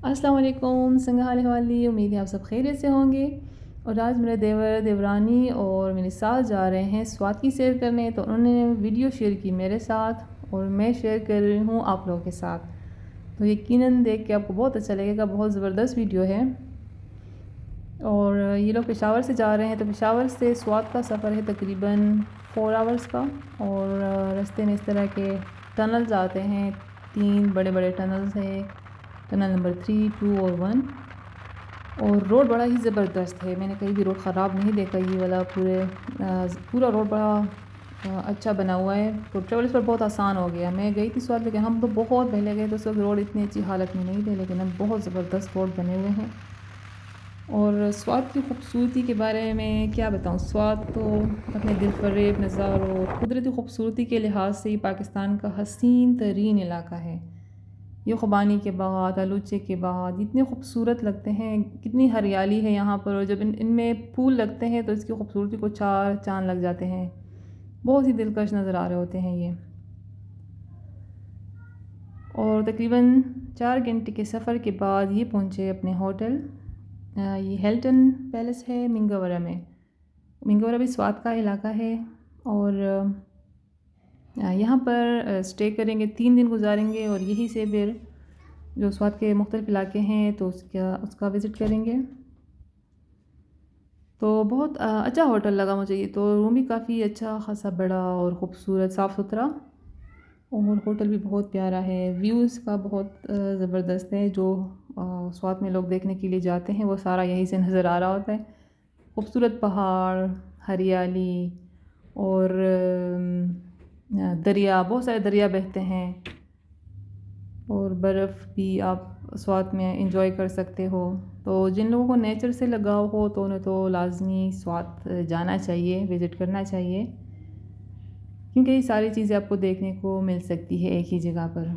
السلام علیکم، سنگھ حال حوالی، امید ہے آپ سب خیریت سے ہوں گے۔ اور آج میرے دیور دیورانی اور میری ساس جا رہے ہیں سوات کی سیر کرنے، تو انہوں نے ویڈیو شیئر کی میرے ساتھ اور میں شیئر کر رہی ہوں آپ لوگوں کے ساتھ، تو یقیناً دیکھ کے آپ کو بہت اچھا لگے گا، بہت زبردست ویڈیو ہے۔ اور یہ لوگ پشاور سے جا رہے ہیں، تو پشاور سے سوات کا سفر ہے تقریباً 4 آورس کا، اور راستے میں اس طرح کے ٹنلز آتے ہیں، 3 بڑے بڑے ٹنلز ہیں، ٹنل نمبر 3، 2 اور 1، اور روڈ بڑا ہی زبردست ہے۔ میں نے کہیں بھی روڈ خراب نہیں دیکھا، یہ والا پورا روڈ بڑا اچھا بنا ہوا ہے، تو ٹریول اس پر بہت آسان ہو گیا۔ میں گئی تھی سوات، لیکن ہم تو بہت پہلے گئے تو اس وقت روڈ اتنی اچھی حالت میں نہیں تھے، لیکن اب بہت زبردست روڈ بنے ہوئے ہیں۔ اور سوات کی خوبصورتی کے بارے میں کیا بتاؤں، سوات تو اپنے دل فریب نظاروں اور قدرتی خوبصورتی کے لحاظ سے ہی پاکستان کا حسین ترین علاقہ ہے۔ یہ خوبانی کے باغات، آلوچے کے باغات اتنے خوبصورت لگتے ہیں، کتنی ہریالی ہے یہاں پر، اور جب ان میں پھول لگتے ہیں تو اس کی خوبصورتی کو چار چاند لگ جاتے ہیں، بہت ہی دلکش نظر آ رہے ہوتے ہیں یہ۔ اور تقریباً 4 گھنٹے کے سفر کے بعد یہ پہنچے اپنے ہوٹل، یہ ہیلٹن پیلس ہے منگورہ میں۔ منگورہ بھی سوات کا علاقہ ہے، اور یہاں پر اسٹے کریں گے، 3 دن گزاریں گے، اور یہی سے پھر جو سوات کے مختلف علاقے ہیں تو اس کا وزٹ کریں گے۔ تو بہت اچھا ہوٹل لگا مجھے یہ، تو روم بھی کافی اچھا خاصا بڑا اور خوبصورت صاف ستھرا، اور ہوٹل بھی بہت پیارا ہے، ویوز کا بہت زبردست ہے، جو سوات میں لوگ دیکھنے کے لیے جاتے ہیں وہ سارا یہیں سے نظر آ رہا ہوتا ہے، خوبصورت پہاڑ، ہریالی، اور دریا، بہت سارے دریا بہتے ہیں، اور برف بھی آپ سوات میں انجوائے کر سکتے ہو۔ تو جن لوگوں کو نیچر سے لگاؤ ہو تو انہیں تو لازمی سوات جانا چاہیے، وزٹ کرنا چاہیے، کیونکہ یہ ساری چیزیں آپ کو دیکھنے کو مل سکتی ہے ایک ہی جگہ پر۔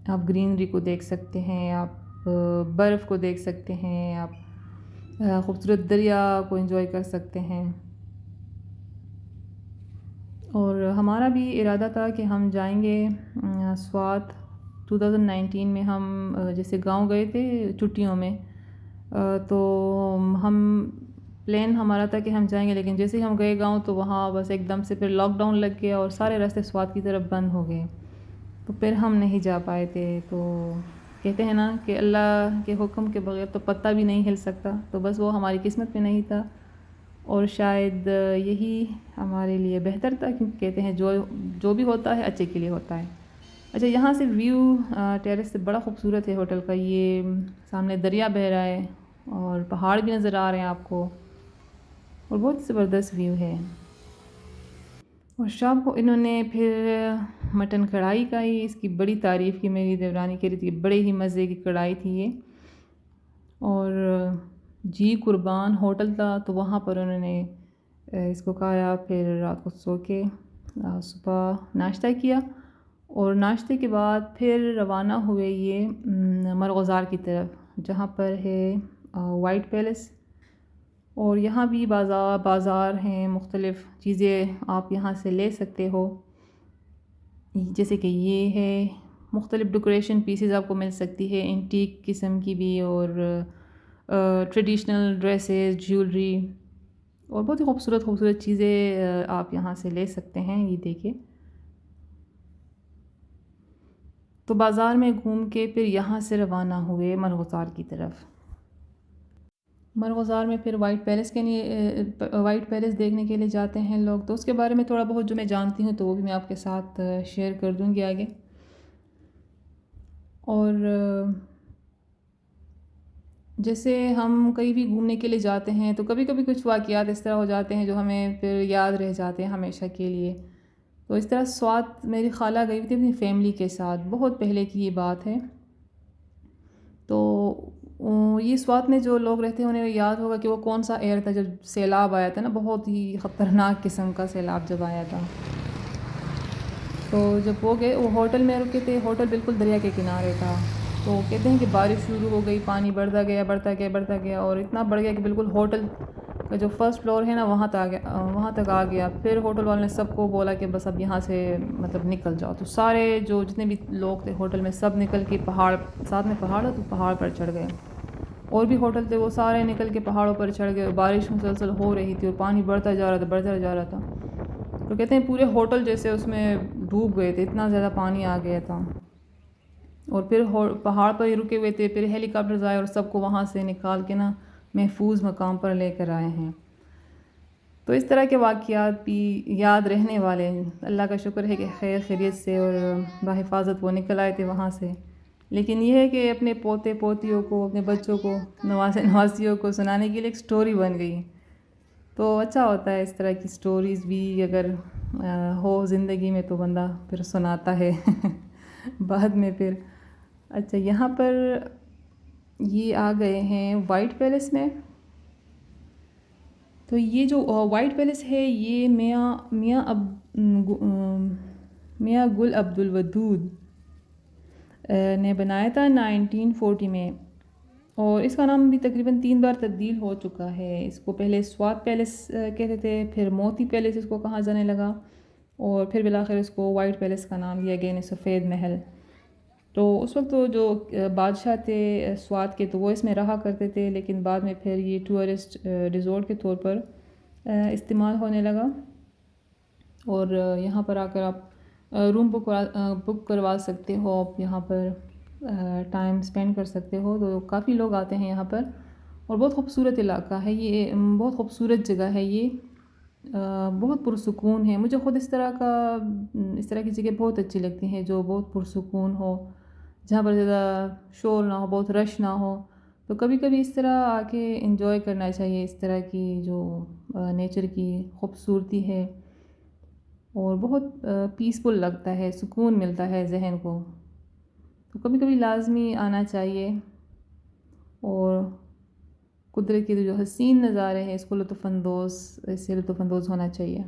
آپ گرینری کو دیکھ سکتے ہیں، آپ برف کو دیکھ سکتے ہیں، آپ خوبصورت دریا کو انجوائے کر سکتے ہیں۔ اور ہمارا بھی ارادہ تھا کہ ہم جائیں گے سوات 2019 میں، ہم جیسے گاؤں گئے تھے چھٹیوں میں، تو ہم پلان ہمارا تھا کہ ہم جائیں گے، لیکن جیسے ہی ہم گئے گاؤں تو وہاں بس ایک دم سے پھر لاک ڈاؤن لگ گیا، اور سارے راستے سوات کی طرف بند ہو گئے، تو پھر ہم نہیں جا پائے تھے۔ تو کہتے ہیں نا کہ اللہ کے حکم کے بغیر تو پتہ بھی نہیں ہل سکتا، تو بس وہ ہماری قسمت میں نہیں تھا، اور شاید یہی ہمارے لیے بہتر تھا، کیونکہ کہتے ہیں جو بھی ہوتا ہے اچھے کے لیے ہوتا ہے۔ اچھا، یہاں سے ویو ٹیرس سے بڑا خوبصورت ہے ہوٹل کا، یہ سامنے دریا بہہ رہا ہے اور پہاڑ بھی نظر آ رہے ہیں آپ کو، اور بہت زبردست ویو ہے۔ اور شام کو انہوں نے پھر مٹن کڑھائی کھائی، اس کی بڑی تعریف کی، میری دیورانی کہہ رہی تھی کہ بڑے ہی مزے کی کڑھائی تھی یہ، اور جی قربان ہوٹل تھا، تو وہاں پر انہوں نے اس کو کھایا، پھر رات کو سو کے صبح ناشتہ کیا، اور ناشتے کے بعد پھر روانہ ہوئے یہ مرغزار کی طرف، جہاں پر ہے وائٹ پیلس، اور یہاں بھی بازار ہیں، مختلف چیزیں آپ یہاں سے لے سکتے ہو، جیسے کہ یہ ہے مختلف ڈیکوریشن پیسز آپ کو مل سکتی ہے، اینٹیک قسم کی بھی، اور ٹریڈیشنل ڈریسز، جیولری، اور بہت ہی خوبصورت خوبصورت چیزیں آپ یہاں سے لے سکتے ہیں۔ یہ دیکھیں، تو بازار میں گھوم کے پھر یہاں سے روانہ ہوئے مرغزار کی طرف۔ مرغزار میں پھر وائٹ پیلس دیکھنے کے لیے جاتے ہیں لوگ، تو اس کے بارے میں تھوڑا بہت جو میں جانتی ہوں تو وہ بھی میں آپ کے ساتھ شیئر کر دوں گی آگے۔ اور جیسے ہم کہیں بھی گھومنے کے لیے جاتے ہیں تو کبھی کبھی کچھ واقعات اس طرح ہو جاتے ہیں جو ہمیں پھر یاد رہ جاتے ہیں ہمیشہ کے لیے، تو اس طرح سوات میری خالہ گئی تھی اپنی فیملی کے ساتھ، بہت پہلے کی یہ بات ہے، تو یہ سوات میں جو لوگ رہتے ہیں انہیں یاد ہوگا کہ وہ کون سا ایئر تھا جب سیلاب آیا تھا نا، بہت ہی خطرناک قسم کا سیلاب جب آیا تھا۔ تو جب وہ گئے، وہ ہوٹل میں رکے تھے، ہوٹل بالکل دریا کے کنارے تھا، تو کہتے ہیں کہ بارش شروع ہو گئی، پانی بڑھتا گیا اور اتنا بڑھ گیا کہ بالکل ہوٹل کا جو فرسٹ فلور ہے نا وہاں تک آ گیا. پھر ہوٹل والوں نے سب کو بولا کہ بس اب یہاں سے مطلب نکل جاؤ. تو سارے جو جتنے بھی لوگ تھے ہوٹل میں سب نکل کے پہاڑ، ساتھ میں پہاڑ ہے تو پہاڑ پر چڑھ گئے. اور بھی ہوٹل تھے وہ سارے نکل کے پہاڑوں پر چڑھ گئے. بارش مسلسل ہو رہی تھی اور پانی بڑھتا جا رہا تھا. تو کہتے ہیں پورے ہوٹل جیسے اس میں ڈوب گئے تھے، اتنا زیادہ پانی آ گیا تھا. اور پھر پہاڑ پر ہی رکے ہوئے تھے. پھر ہیلی کاپٹرز آئے اور سب کو وہاں سے نکال کے نا محفوظ مقام پر لے کر آئے ہیں. تو اس طرح کے واقعات بھی یاد رہنے والے ہیں. اللہ کا شکر ہے کہ خیر خیریت سے اور بحفاظت وہ نکل آئے تھے وہاں سے. لیکن یہ ہے کہ اپنے پوتے پوتیوں کو، اپنے بچوں کو، نواسیوں کو سنانے کے لیے ایک سٹوری بن گئی. تو اچھا ہوتا ہے اس طرح کی سٹوریز بھی اگر ہو زندگی میں تو بندہ پھر سناتا ہے بعد میں پھر. اچھا یہاں پر یہ آ گئے ہیں وائٹ پیلس میں. تو یہ جو وائٹ پیلس ہے یہ میاں گل عبد الودود نے بنایا تھا 1940 میں. اور اس کا نام بھی تقریباً 3 بار تبدیل ہو چکا ہے. اس کو پہلے سوات پیلس کہتے تھے، پھر موتی پیلس اس کو کہا جانے لگا، اور پھر بالآخر اس کو وائٹ پیلس کا نام دیا گیا، یعنی سفید محل. تو اس وقت تو جو بادشاہ تھے سوات کے تو وہ اس میں رہا کرتے تھے، لیکن بعد میں پھر یہ ٹورسٹ ریزورٹ کے طور پر استعمال ہونے لگا. اور یہاں پر آ کر آپ روم بک کروا سکتے ہو، آپ یہاں پر ٹائم اسپینڈ کر سکتے ہو. تو کافی لوگ آتے ہیں یہاں پر، اور بہت خوبصورت علاقہ ہے یہ، بہت خوبصورت جگہ ہے یہ، بہت پرسکون ہے. مجھے خود اس طرح کی جگہ بہت اچھی لگتی ہیں جو بہت پرسکون ہو، جہاں پر زیادہ شور نہ ہو، بہت رش نہ ہو. تو کبھی کبھی اس طرح آ کے انجوائے کرنا چاہیے اس طرح کی جو نیچر کی خوبصورتی ہے، اور بہت پیسفل لگتا ہے، سکون ملتا ہے ذہن کو. تو کبھی کبھی لازمی آنا چاہیے، اور قدرت کے جو حسین نظارے ہیں اس سے لطف اندوز ہونا چاہیے.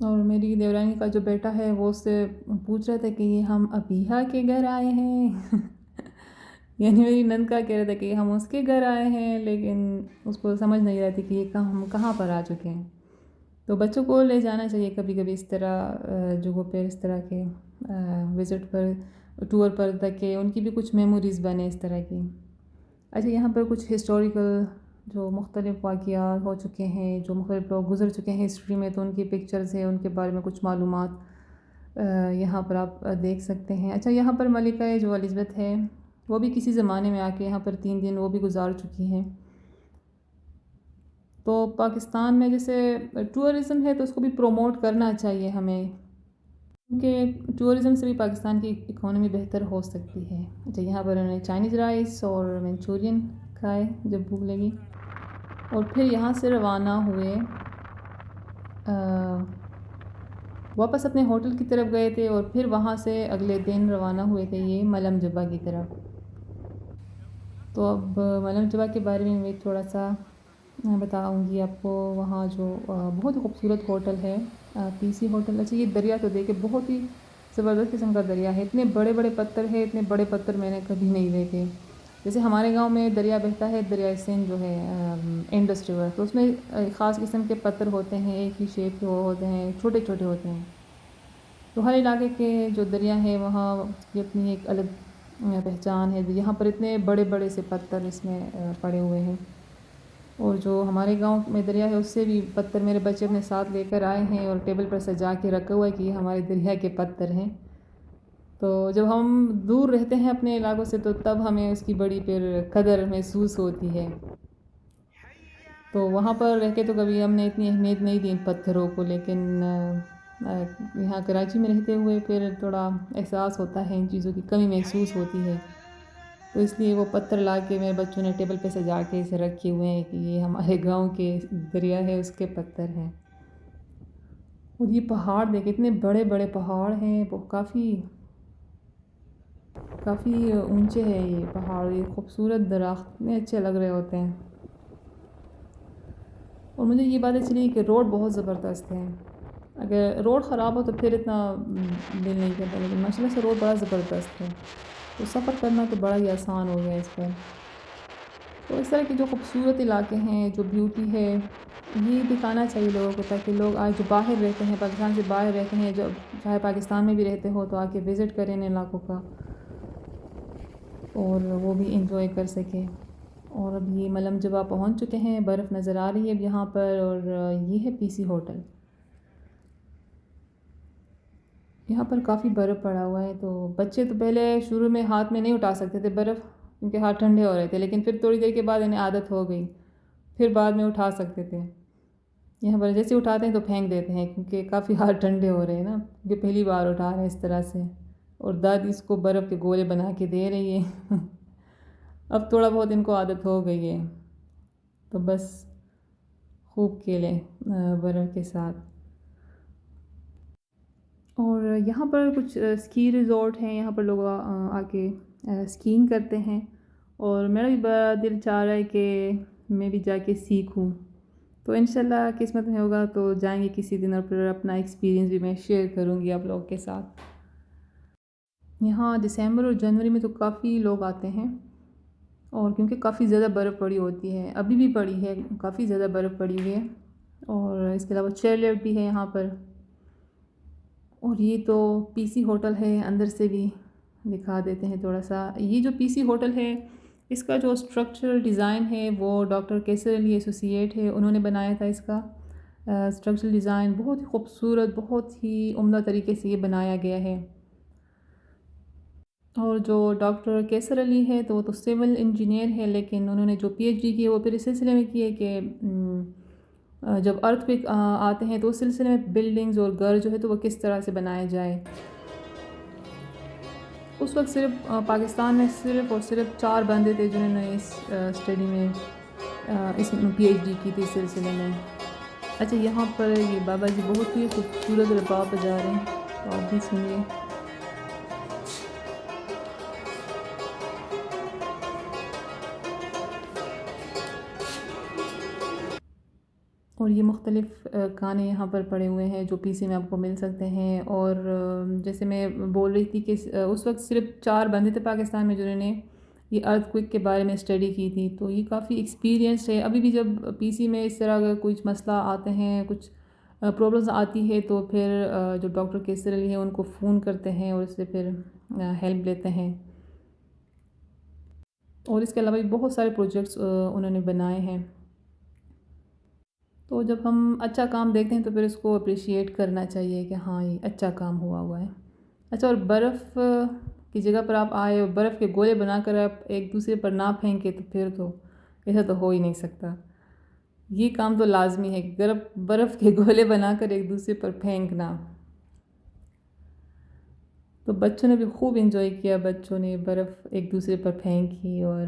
اور میری دیورانی کا جو بیٹا ہے وہ اس سے پوچھ رہا تھا کہ یہ ہم ابیہا کے گھر آئے ہیں یعنی میری نند کا کہہ رہا تھا کہ ہم اس کے گھر آئے ہیں، لیکن اس کو سمجھ نہیں رہتی کہ یہ ہم کہاں پر آ چکے ہیں. تو بچوں کو لے جانا چاہیے کبھی کبھی اس طرح جگہوں پہ، اس طرح کے وزٹ پر، ٹور پر، تاکہ ان کی بھی کچھ میموریز بنے اس طرح کی. اچھا یہاں پر کچھ ہسٹوریکل جو مختلف واقعات ہو چکے ہیں، جو مختلف لوگ گزر چکے ہیں ہسٹری میں، تو ان کی پکچرز ہیں، ان کے بارے میں کچھ معلومات یہاں پر آپ دیکھ سکتے ہیں. اچھا یہاں پر ملکہ جو الزبتھ ہے وہ بھی کسی زمانے میں آ کے یہاں پر 3 دن وہ بھی گزار چکی ہیں. تو پاکستان میں جیسے ٹورزم ہے تو اس کو بھی پروموٹ کرنا چاہیے ہمیں، کیونکہ ٹورزم سے بھی پاکستان کی اکانومی بہتر ہو سکتی ہے. اچھا یہاں پر انہوں نے چائنیز رائس اور منچورین کھائے جب بھوک لگی، اور پھر یہاں سے روانہ ہوئے، واپس اپنے ہوٹل کی طرف گئے تھے، اور پھر وہاں سے اگلے دن روانہ ہوئے تھے یہ ملم جبہ کی طرف. تو اب ملم جبہ کے بارے میں تھوڑا سا بتاؤں گی آپ کو. وہاں جو بہت خوبصورت ہوٹل ہے پی سی ہوٹل. اچھا یہ دریا تو دیکھے بہت ہی زبردست قسم کا دریا ہے، اتنے بڑے بڑے پتھر ہیں، اتنے بڑے پتھر میں نے کبھی نہیں دیکھے. جیسے ہمارے گاؤں میں دریا بہتا ہے، دریائے سندھ جو ہے انڈس ریور، تو اس میں خاص قسم کے پتھر ہوتے ہیں، ایک ہی شیپ کے وہ ہوتے ہیں، چھوٹے چھوٹے ہوتے ہیں. تو ہر علاقے کے جو دریا ہے وہاں کی اپنی ایک الگ پہچان ہے. یہاں پر اتنے بڑے بڑے سے پتھر اس میں پڑے ہوئے ہیں، اور جو ہمارے گاؤں میں دریا ہے اس سے بھی پتھر میرے بچے اپنے ساتھ لے کر آئے ہیں، اور ٹیبل پر سجا کے رکھا ہوا ہے کہ یہ ہمارے دریا کے پتھر ہیں. تو جب ہم دور رہتے ہیں اپنے علاقوں سے تو تب ہمیں اس کی بڑی پھر قدر محسوس ہوتی ہے. تو وہاں پر رہ کے تو کبھی ہم نے اتنی اہمیت نہیں دی ان پتھروں کو، لیکن یہاں کراچی میں رہتے ہوئے پھر تھوڑا احساس ہوتا ہے، ان چیزوں کی کمی محسوس ہوتی ہے. تو اس لیے وہ پتھر لا کے میرے بچوں نے ٹیبل پہ سجا کے اسے رکھے ہوئے ہیں کہ یہ ہمارے گاؤں کے دریا ہے اس کے پتھر ہیں. اور یہ پہاڑ دیکھیں، اتنے بڑے بڑے پہاڑ ہیں، وہ کافی اونچے ہیں یہ پہاڑ. یہ خوبصورت درخت اتنے اچھے لگ رہے ہوتے ہیں. اور مجھے یہ بات اچھی لگی کہ روڈ بہت زبردست ہے. اگر روڈ خراب ہو تو پھر اتنا دل نہیں کرتا، لیکن ماشاءاللہ سے روڈ بڑا زبردست ہے، تو سفر کرنا تو بڑا ہی آسان ہو گیا اس پر. تو اس طرح کے جو خوبصورت علاقے ہیں، جو بیوٹی ہے، یہ دکھانا چاہیے لوگوں کو، تاکہ لوگ آج جو باہر رہتے ہیں، پاکستان سے باہر رہتے ہیں، جو چاہے پاکستان میں بھی رہتے ہو، تو آ کے وزٹ کریں ان علاقوں کا اور وہ بھی انجوائے کر سکیں۔ اور اب یہ ملم جبہ پہنچ چکے ہیں، برف نظر آ رہی ہے اب یہاں پر، اور یہ ہے پی سی ہوٹل۔ یہاں پر کافی برف پڑا ہوا ہے، تو بچے تو پہلے شروع میں ہاتھ میں نہیں اٹھا سکتے تھے برف، کیونکہ ہاتھ ٹھنڈے ہو رہے تھے، لیکن پھر تھوڑی دیر کے بعد انہیں عادت ہو گئی، پھر بعد میں اٹھا سکتے تھے۔ یہاں پر جیسے اٹھاتے ہیں تو پھینک دیتے ہیں، کیونکہ کافی ہاتھ ٹھنڈے ہو رہے ہیں نا، کیونکہ پہلی بار اٹھا رہے ہیں اس طرح سے، اور دادی اس کو برف کے گولے بنا کے دے رہی ہے۔ اب تھوڑا بہت ان کو عادت ہو گئی ہے، تو بس خوب کھیلیں برف کے ساتھ۔ اور یہاں پر کچھ اسکی ریزورٹ ہیں، یہاں پر لوگ آ کے اسکینگ کرتے ہیں، اور میرا بھی بڑا دل چاہ رہا ہے کہ میں بھی جا کے سیکھوں، تو انشاءاللہ قسمت میں ہوگا تو جائیں گے کسی دن، اور پھر اپنا ایکسپیرینس بھی میں شیئر کروں گی آپ لوگوں کے ساتھ۔ یہاں دسمبر اور جنوری میں تو کافی لوگ آتے ہیں، اور کیونکہ کافی زیادہ برف پڑی ہوتی ہے، ابھی بھی پڑی ہے، کافی زیادہ برف پڑی ہوئی ہے، اور اس کے علاوہ چیئر لفٹ بھی ہے یہاں پر۔ اور یہ تو پی سی ہوٹل ہے، اندر سے بھی دکھا دیتے ہیں تھوڑا سا۔ یہ جو پی سی ہوٹل ہے، اس کا جو اسٹرکچرل ڈیزائن ہے وہ ڈاکٹر کیسر علی ایسوسی ایٹ ہے، انہوں نے بنایا تھا اس کا اسٹرکچرل ڈیزائن، بہت ہی خوبصورت، بہت ہی عمدہ طریقے سے یہ بنایا گیا ہے۔ اور جو ڈاکٹر کیسر علی ہے تو وہ تو سول انجینئر ہے، لیکن انہوں نے جو پی ایچ ڈی کی ہے وہ پھر اس سلسلے میں کی ہے کہ جب ارتھ کوئک آتے ہیں تو اس سلسلے میں بلڈنگز اور گھر جو ہے تو وہ کس طرح سے بنائے جائے۔ اس وقت صرف پاکستان میں صرف اور صرف 4 بندے تھے جنہوں نے اس اسٹڈی میں اس پی ایچ ڈی کی تھی اس سلسلے میں۔ اچھا، یہاں پر یہ بابا جی بہت ہی خوبصورت رباب بجا رہے ہیں، تو آپ بھی سنیے۔ اور یہ مختلف گانے یہاں پر پڑے ہوئے ہیں جو پی سی میں آپ کو مل سکتے ہیں، اور جیسے میں بول رہی تھی کہ اس وقت صرف 4 بندے تھے پاکستان میں جنہوں نے یہ ارتھ کوئک کے بارے میں اسٹڈی کی تھی، تو یہ کافی ایکسپیرینسڈ ہے۔ ابھی بھی جب پی سی میں اس طرح اگر کچھ مسئلہ آتے ہیں، کچھ پرابلمز آتی ہے، تو پھر جو ڈاکٹر کیسر علی ہیں ان کو فون کرتے ہیں اور اس سے پھر ہیلپ لیتے ہیں۔ اور اس کے علاوہ بھی بہت سارے پروجیکٹس انہوں نے بنائے ہیں۔ تو جب ہم اچھا کام دیکھتے ہیں تو پھر اس کو اپریشیٹ کرنا چاہیے کہ ہاں یہ اچھا کام ہوا ہے۔ اچھا، اور برف کی جگہ پر آپ آئے اور برف کے گولے بنا کر آپ ایک دوسرے پر نہ پھینکے تو پھر تو ایسا تو ہو ہی نہیں سکتا۔ یہ کام تو لازمی ہے کہ برف کے گولے بنا کر ایک دوسرے پر پھینکنا۔ تو بچوں نے بھی خوب انجوائے کیا، بچوں نے برف ایک دوسرے پر پھینکی، اور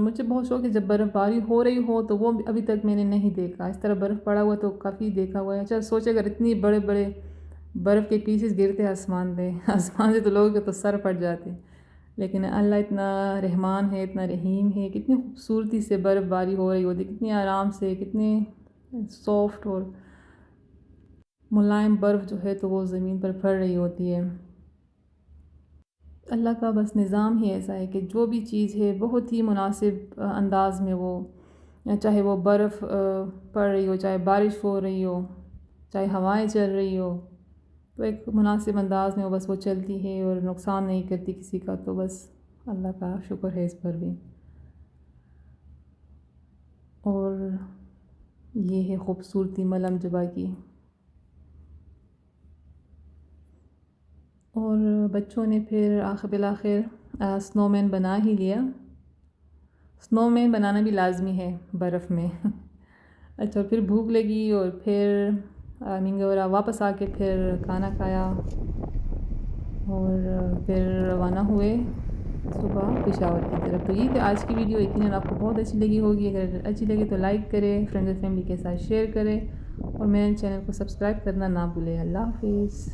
مجھے بہت شوق ہے جب برف باری ہو رہی ہو، تو وہ ابھی تک میں نے نہیں دیکھا، اس طرح برف پڑا ہوا تو کافی دیکھا ہوا ہے۔ اچھا سوچے اگر اتنی بڑے بڑے برف کے پیسز گرتے آسمان سے تو لوگوں کے تو سر پھٹ جاتے، لیکن اللہ اتنا رحمان ہے، اتنا رحیم ہے، کتنی خوبصورتی سے برف باری ہو رہی ہوتی، کتنی آرام سے، کتنی سافٹ اور ملائم برف جو ہے تو وہ زمین پر پڑ رہی ہوتی ہے۔ اللہ کا بس نظام ہی ایسا ہے کہ جو بھی چیز ہے بہت ہی مناسب انداز میں، وہ چاہے وہ برف پڑ رہی ہو، چاہے بارش ہو رہی ہو، چاہے ہوائیں چل رہی ہو، تو ایک مناسب انداز میں وہ بس وہ چلتی ہے اور نقصان نہیں کرتی کسی کا، تو بس اللہ کا شکر ہے اس پر بھی۔ اور یہ ہے خوبصورتی ملم جبہ کی۔ اور بچوں نے پھر بالآخر سنو مین بنا ہی لیا۔ سنو مین بنانا بھی لازمی ہے برف میں۔ اچھا، پھر بھوک لگی اور پھر منگورا واپس آ کے پھر کھانا کھایا، اور پھر روانہ ہوئے صبح پشاور کی طرف۔ تو یہ تھی آج کی ویڈیو، یقیناً آپ کو بہت اچھی لگی ہوگی۔ اگر اچھی لگے تو لائک کریں، فرینڈز اور فیملی کے ساتھ شیئر کریں، اور میرے چینل کو سبسکرائب کرنا نہ بھولیں۔ اللہ حافظ۔